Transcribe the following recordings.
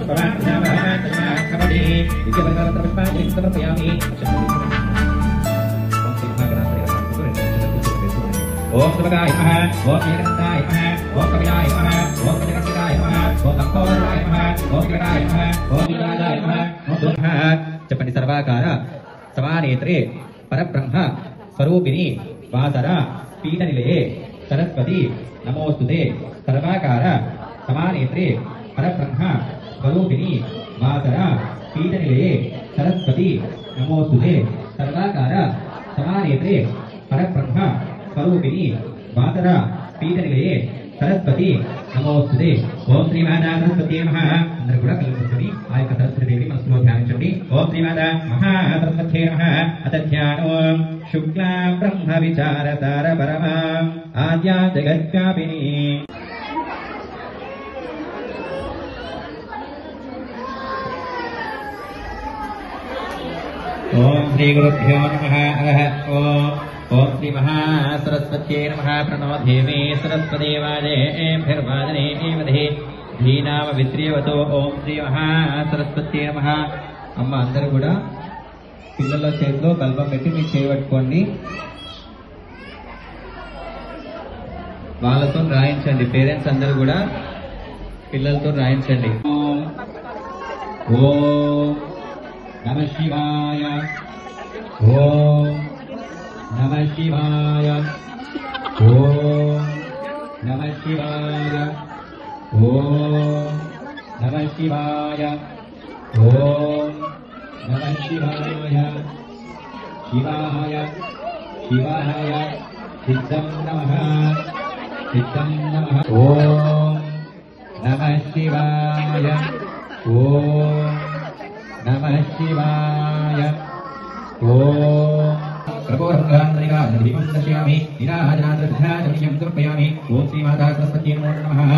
ओम शिवाय नमः ओम नीलकंठाय नमः ओम कपिलाय नमः ओम जगन्नाथाय नमः ओम लंबोदराय नमः ओम विकटाय नमः ओम नीलाय नमः ओम दुर्गा चपटी सर्वाकार समानेत्रे परब्रह्म स्वरूपिणी वासरा पीठनिलये सरस्वती नमोस्तुते सर्वाकार समानेत्रे परब्रह्म स्वरूपिणी वासरा पीठनिलये सरस्वती नमोस्तुते सर्वाकार समानेत्रे परब्रह्म स्वरूपिणी वासरा पीठनिलये सरस्वती नमोस्तुते ओम श्री माता सरस्वती नमः अंदर కూడా కలుపుకొని ఆ యొక్క సరస్వతి దేవి మనసులో ధ్యానించండి ఓం శ్రీ మాతా మహా సరస్వతే నమః అత ధ్యానం శుక్లా బ్రహ్మ విచారసార పరమా ఆద్యా జగద్వ్యాపిని ఓం శ్రీ గురుభ్యో నమః అరహ ओम श्री महासरस्वत्यै नमः प्रणो देवी सरस्वतीवाजेभिर्वादने एवधि धीनाम वित्रियवतो ओम श्री महासरस्वत्यै नमः అమ్మ అందరూ కూడా పిల్లల చేతిలో బల్బం పెట్టి మీరు చేయబట్టుకోండి వాళ్ళతో రాయించండి పేరెంట్స్ అందరూ కూడా పిల్లలతో రాయించండి ఓం నమః శివాయ ఓం नमः शिवाय ओम नमः शिवाय ओम नमः शिवाय ओम नमः शिवाय शिवाय शिवाय सिद्धं नमः ओम नमः शिवाय ओम नमः शिवाय ओम प्रभोरंगांतरिकां दर्शयामि निराजनाद्रध्याजमियं समर्पयामि ओम श्री माता सरस्वती नमः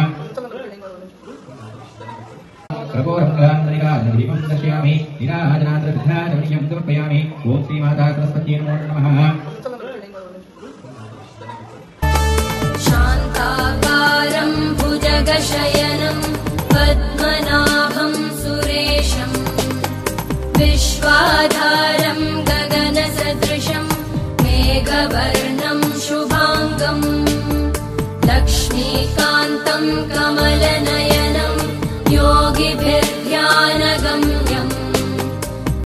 प्रभोरंगांतरिकां दर्शयामि निराजनाद्रध्याजमियं समर्पयामि ओम श्री माता सरस्वती नमः शान्ताकारं भुजगशयनं पद्मनाभं सुरेशं विश्वाधारं गगनसदृशं मेघवर्णं शुभांगं लक्ष्मीकान्तं कमलनयनं योगिभिर्ध्यानगम्यं